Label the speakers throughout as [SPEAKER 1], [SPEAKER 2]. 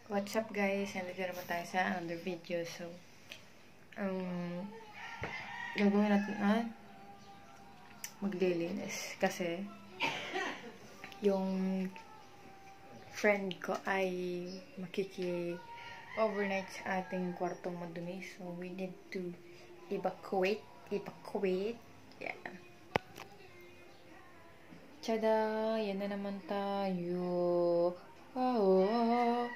[SPEAKER 1] What's up guys? Nandito naman tayo sa another video. So, gagawin natin maglilinis. Kasi, yung friend ko ay makiki-overnight sa ating kwartong madumi. So, we need to evacuate. Yeah. Tada! Yan na naman tayo. Oh.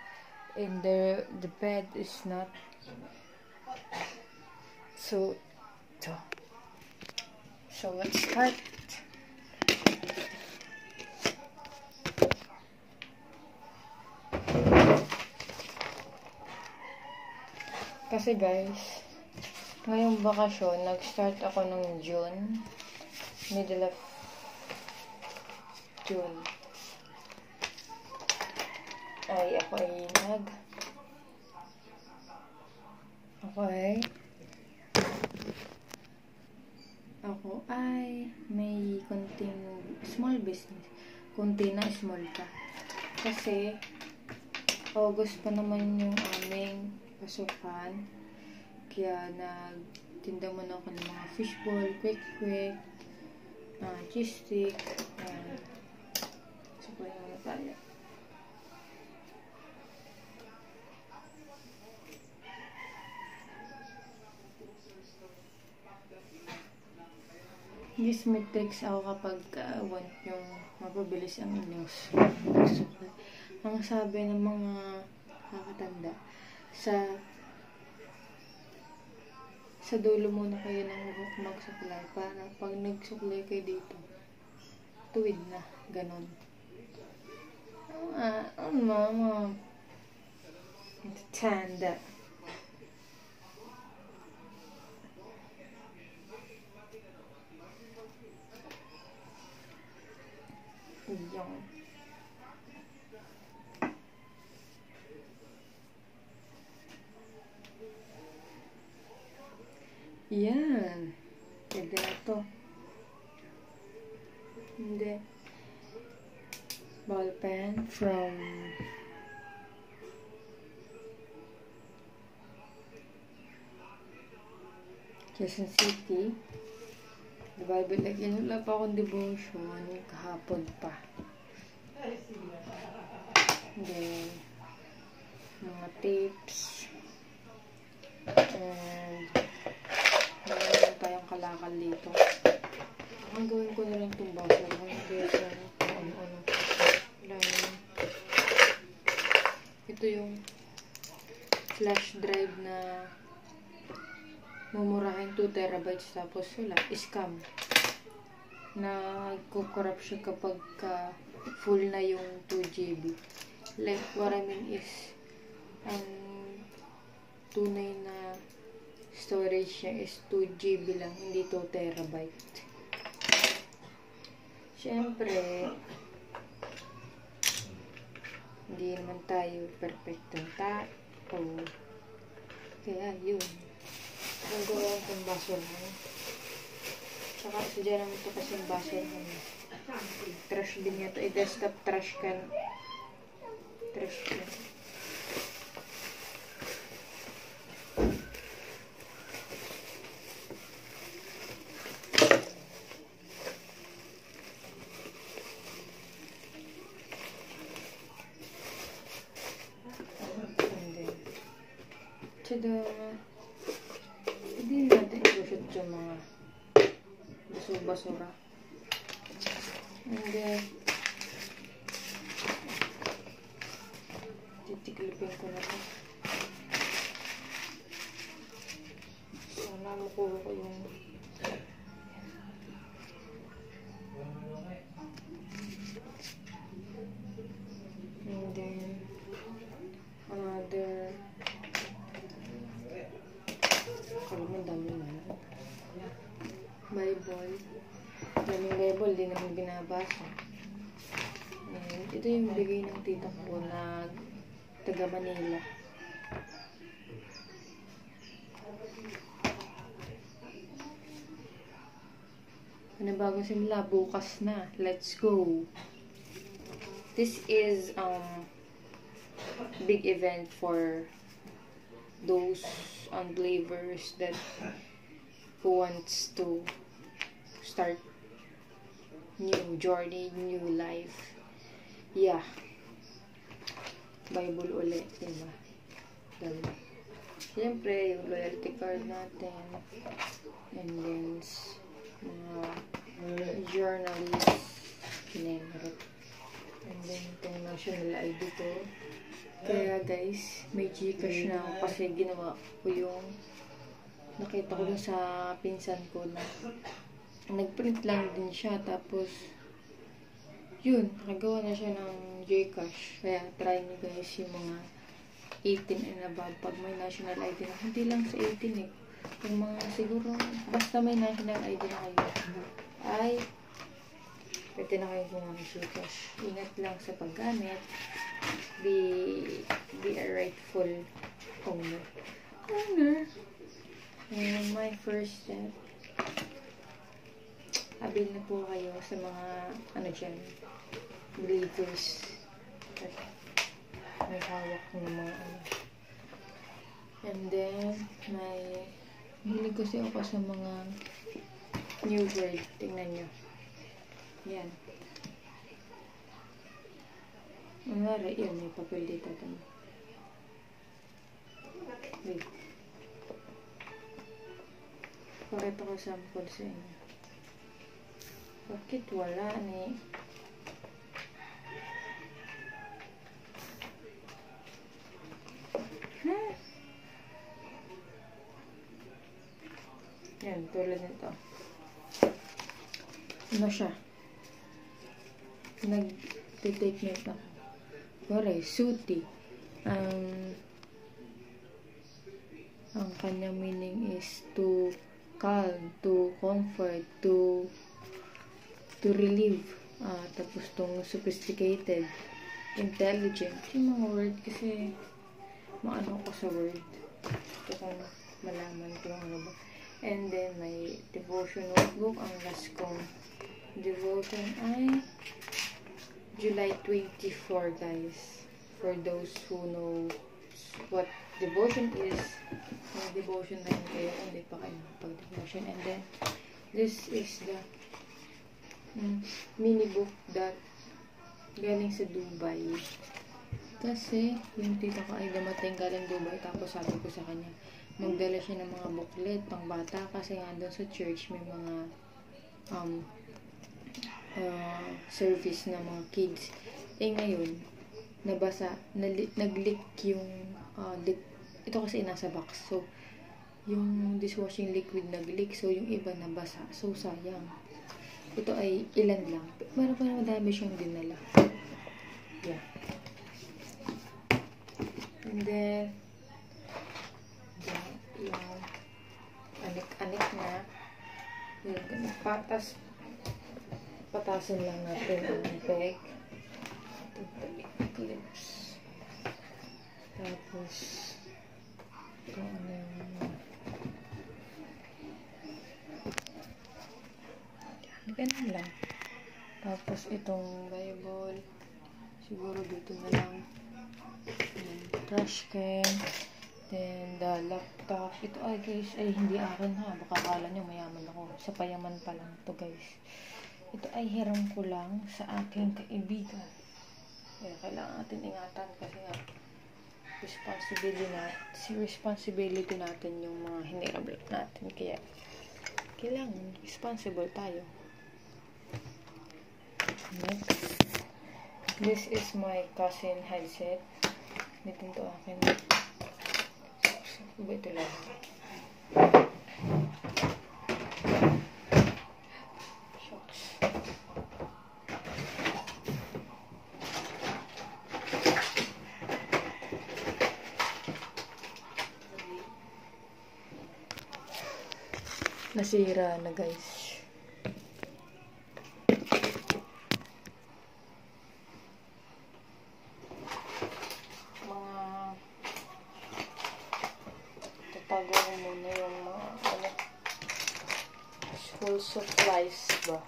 [SPEAKER 1] And the bed is not so let's start. Kasi guys, ngayong bakasyon nag-start ako ng June, middle of June. Ako ay may konting small business. Konti na small pa. Kasi August pa naman yung aming pasukan. Kaya nagtinda muna ako ng mga fishball, quick, cheese stick, supply muna tayo. Yes, may tricks ako kapag want yung mapabilis ang inyong suklay. Ang sabi ng mga kakatanda, sa dulo muna kayo ng magsuklay para pag nagsuklay kayo dito, tuwid na, ganon. Mama, tanda. Yan. Pwede na to. Hindi. Ball pen from Quezon City. The Bible. Lagyan wala pa akong devotion. Kahapon pa. Then, mga tips. And meron tayong kalakal dito. Ang gawin ko na lang itong baso. Ito yung flash drive na mumurahin 2 terabytes tapos wala, scam. Nagko-corrupt siya kapag full na yung 2 GB. Like, what I mean is, ang tunay na storage niya is 2 GB lang, hindi 2 terabyte. Siyempre, hindi naman tayo perfectong tao. Kaya, yun. Ang gawin kong basurahan. Tsaka, sadya naman ito kasi yung basurahan. Trash bin niya ito. I-desktop trash can. Trash can. Tada! Hindi natin i-shoot yung mga basura. And then, titiklipin ko na ito. Sana makuha ko yung and then, another Bible. Daming Bible, di naman binabasa. And ito yung bigay ng tita ko na taga Manila. Panibagong simula, bukas na. Let's go! This is big event for those believers that who wants to start new journey, new life. Yeah. Bible ulit, diba? Dalawa. Siyempre, yung loyalty card natin. And then, mga journalist. Kinemarot. And then, itong national ID ko. Kaya guys, may Gcash na ako kasi ginawa ko yung nakita ko dun sa pinsan ko na nagprint lang din siya. Tapos, yun, nakagawa na siya ng Gcash. Kaya, try nyo guys yung mga 18 and above. Pag may national ID na, hindi lang sa 18 eh. Yung mga siguro, basta may national ID na kayo, ay, pwede na kayo gumawa ng Gcash. Ingat lang sa paggamit. Be a rightful owner. And my first step, abil na po kayo sa mga, believers. May hawak ng mga And then, hilig kasi ako sa mga new word. Tingnan nyo. Yan. Mangyari, yun, may papel dito. Wait. Pakita ko sample sa inyo. Bakit wala ni? Yan, tulad nito. Ano siya? Nag-take nito. Pare, suti. Ang kanyang meaning is to calm, to comfort, to relieve. Tapos tong sophisticated, intelligent. Yung mga word kasi maano ko sa word. Ito kung malaman ko ano ba. And then may devotion notebook. Ang last kong devotion ay July 24 guys. For those who know what devotion is, may devotion na yun kayo. Hindi pa kayo pag-devotion. And then this is the mini book that galing sa Dubai. Kasi yung tita ko ay dumating galing Dubai. Tapos sabi ko sa kanya, magdala siya ng mga booklet pang bata kasi nga doon sa church may mga service na mga kids. Ngayon nabasa, nag-leak yung ito kasi nasa box. So yung dishwashing liquid nag-leak, so yung iba nabasa. So sayang. Ito ay ilan lang. Meron pa na madami siyang dinala. Yeah. And then yung anik-anik na yung patasin lang natin ang peg, clips, tapos ito ano yung ganun lang. Tapos itong Bible siguro dito na lang, trash can. Then, the laptop. Ito ay guys, ay hindi akin ha. Baka akala nyo mayaman ako. Sa payaman pa lang ito guys. Ito ay hiram ko lang sa aking kaibigan. Kaya kailangan natin ingatan kasi nga responsibility natin yung mga hiniram natin. Kaya kailangan responsible tayo. Next. This is my cousin headset. Dito to akin. Ito lang. Shocks. Nasira na guys. Tago ko muna yung mga school supplies ba.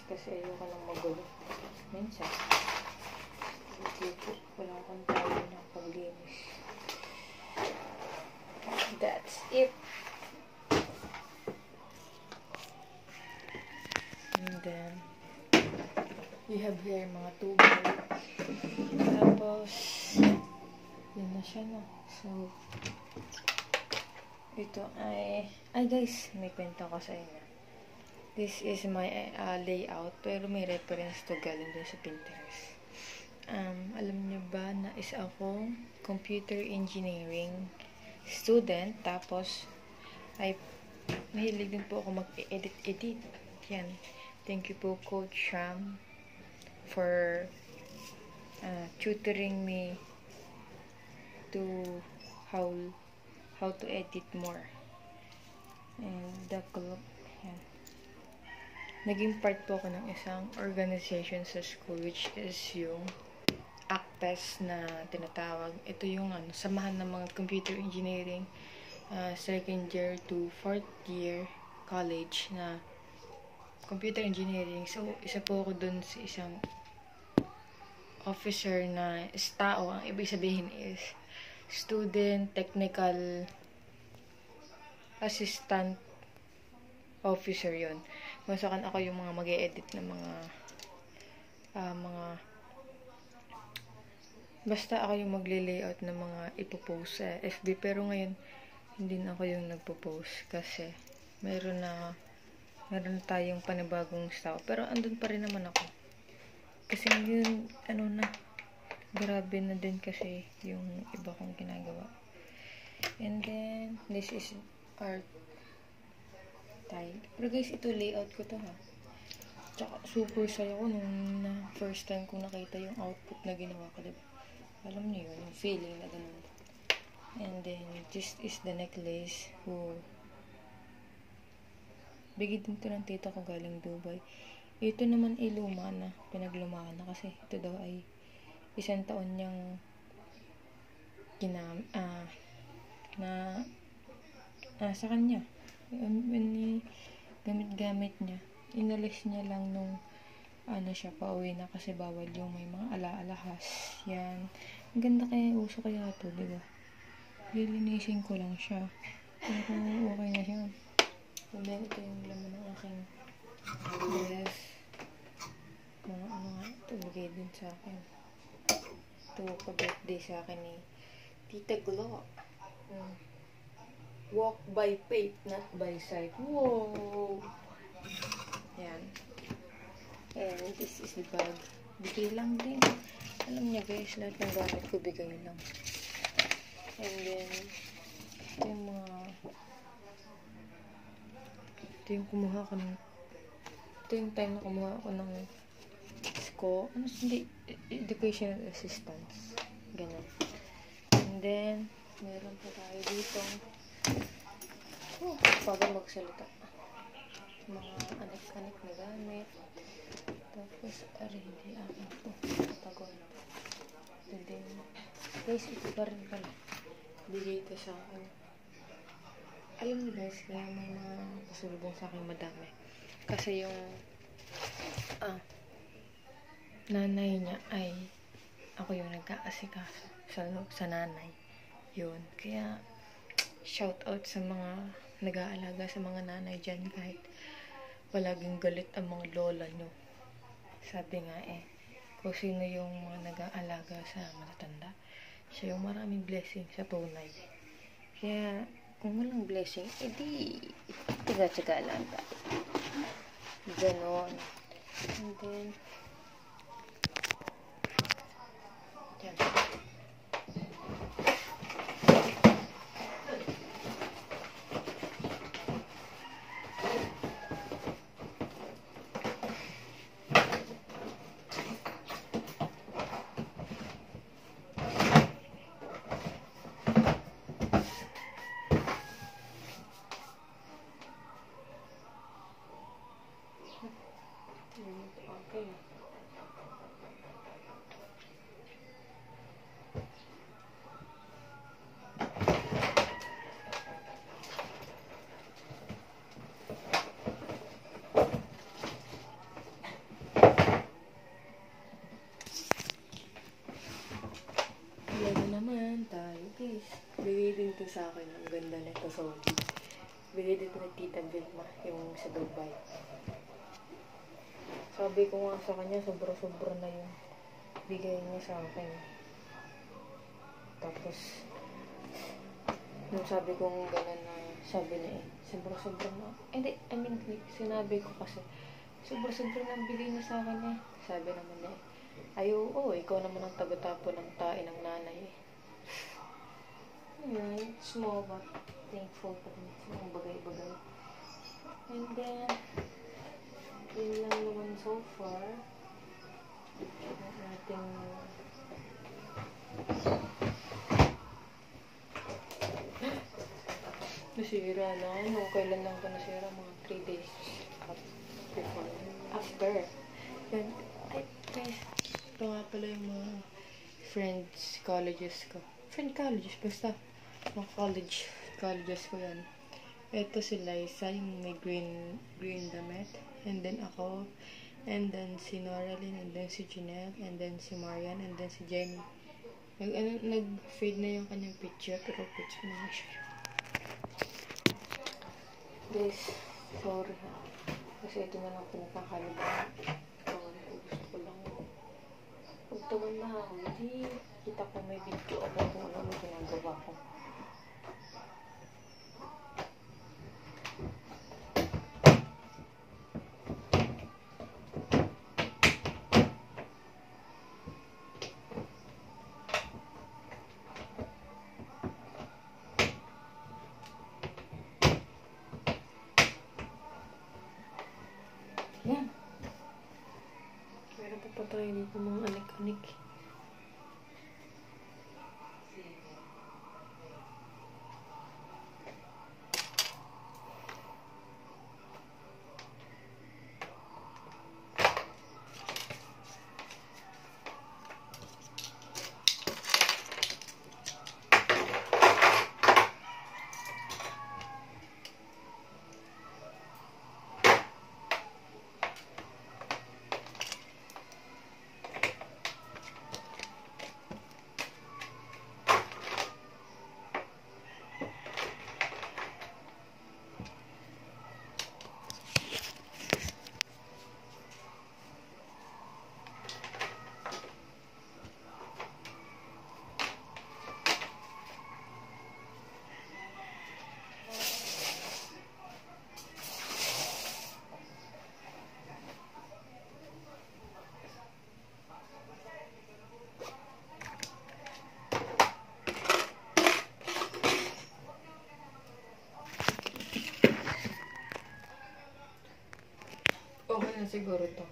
[SPEAKER 1] kasi ayoko nang magulo. Minsan, hindi po, wala akong tayo ng paglinis. That's it. And then, we have here mga tubig. Tapos, yan na siya na. So, ito ay guys, may kwento ko sa inyo. This is my layout, pero may reference to galing din sa Pinterest. Alam niyo ba na isa akong computer engineering student, tapos ay mahilig din po ako mag-edit. Yan. Thank you po, Coach Sham, for tutoring me to how to edit more. And the club, yan. Naging part po ako ng isang organization sa school, which is yung ACPES na tinatawag. Ito yung samahan ng mga computer engineering second year to fourth year college na computer engineering. So, isa po ako dun sa isang officer na STAO. Ang ibig sabihin is Student Technical Assistant Officer yon. Masakan ako yung mga mag-e-edit ng mga basta ako yung magle-layout ng mga ipopost sa FB. Pero ngayon, hindi na ako yung nagpo-post kasi meron na tayong panibagong staff. Pero andun pa rin naman ako. Kasi yun, grabe na din kasi yung iba kong ginagawa. And then, this is our tile. Pero guys, ito layout ko to ha. Tsaka super saya ko nung first time ko nakita yung output na ginawa ko, diba? Alam niyo yun, yung feeling na ganun. And then, this is the necklace. Bigay din to ng tita ko galing Dubai. Ito naman ay luma na, pinaglumaan na kasi ito daw ay 1 taon niyang sa kanya. Gamit niya. Inalis niya lang nung siya, pauwi na kasi bawal yung may mga ala-alahas. Yan. Ang ganda kaya, uso kaya ito, diba? Lilinisin ko lang siya. Pero okay na siya. And then, ito yung laman ng aking dress. Mga ito, bigay din sa akin. Ito, pa-birthday sa akin ni Tita Glo. Walk by faith, not by sight. Whoa! Yan. And this is the bag. Bigay lang din. Alam niya guys, lahat ng gamit ko bigay lang. And then, ito yung mga... Ito yung kumuha ko ng... Ito yung time na kumuha ko ng educational assistance. Ganun. And then, meron pa tayo dito. Bago magsalita. Mga anak-anak na gamit. Tapos, hindi akin ito. Patagon. And then, guys, ito pa rin pala. Bigay ito sa akin. Alam niyo guys, kaya may mga pasulubong sa akin madami. Kasi yung nanay niya ay ako yung nagkaasikaso sa nanay. Yun. Kaya, shout out sa mga nag-aalaga sa mga nanay dyan kahit palaging galit ang mga lola nyo. Sabi nga kung sino yung mga nag-aalaga sa matatanda, siya yung maraming blessing sa tunay. Kaya, kung walang blessing, edi, tiga-tiga lang tayo. Ganon. And then, yan. Okay. yan, Vilma, yung sa Dubai. Sabi ko nga sa kanya, sobra-sobra na yung bigay niya sa akin. Tapos, nung sabi kong gano'n na, sabi niya sobra-sobra na. Sinabi ko kasi, sobra-sobra na bigay niya sa akin eh. Sabi naman niya, ikaw naman ang taga-tapo ng tae ng nanay eh. Small but thankful pa din sa mga bagay-bagay. And then, yun lang naman so far. Ating nasira na. Kailan lang ito nasira? Mga 3 days after. Yan. Ay, guys. Ito nga pala yung mga friends, colleges ko. Colleges, basta. Mga colleges ko yan. Ito si Liza, yung may green damit. And then ako. And then si Noraline. And then si Janelle. And then si Marian. And then si Jenny. Nag-fade na yung kanyang picture. Pero picture na siya. Guys, sorry ha. Kasi ito na lang pinapakaliban. Gusto ko lang. Pag tumanda ako, hindi kita ko may video ako kung ano yung ginagawa ko. Yan. Meron pa tayo dito mga anik-anik. Okay na siguro to.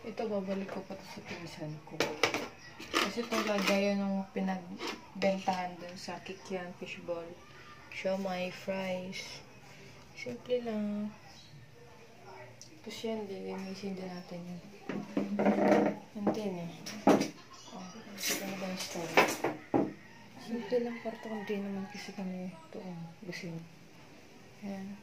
[SPEAKER 1] Ito, babalik ko pa to sa pinsan ko. Kasi ito lagayan ng pinagbentahan dun sa Kikian Fishball. Siomai, fries. Simple lang. Tapos yan, lilinisin din natin yun. Yan din eh. Ito na ba yung style? Simple lang, parto kundi naman kasi kami ito gusin. Yan.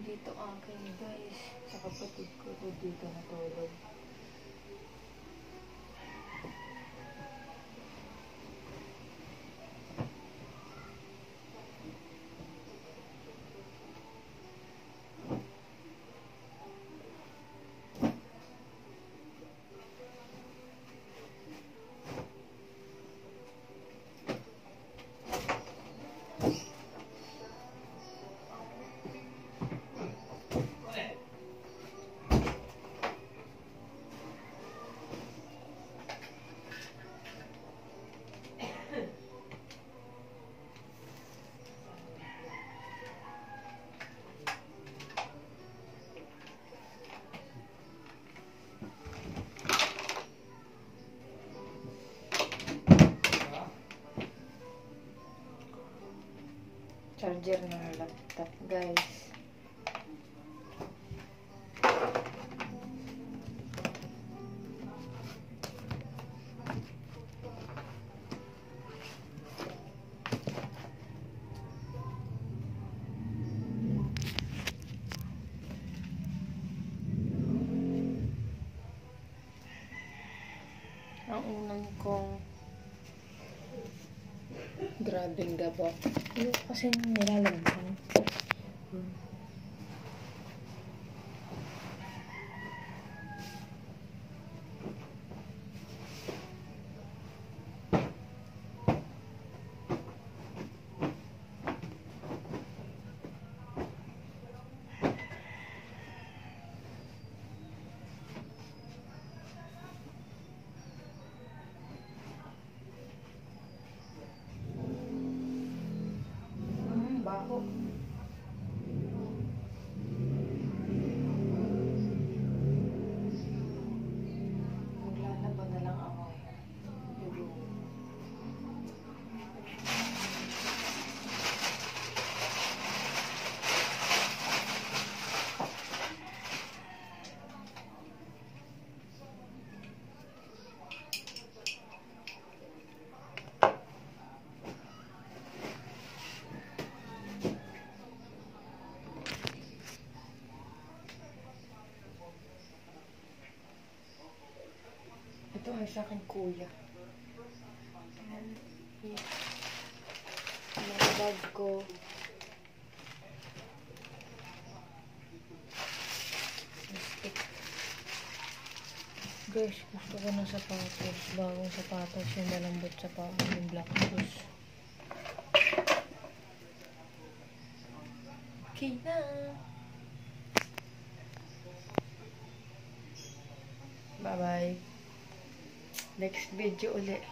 [SPEAKER 1] Dito akin guys, sa kapatid ko dito natulog. Charger na lang. bata, guys. Ang unang kong grabing gaba. Yung kasi nilalagyan. Baho. Maglalaban na lang ako eh. Ito ay sa akin kuya. Yung bag ko. Guys, gusto ko ng sapatos. Bagong sapatos. Yung malambot sa paa. Yung black shoes. Okay na. Bye-bye. Next video ulit.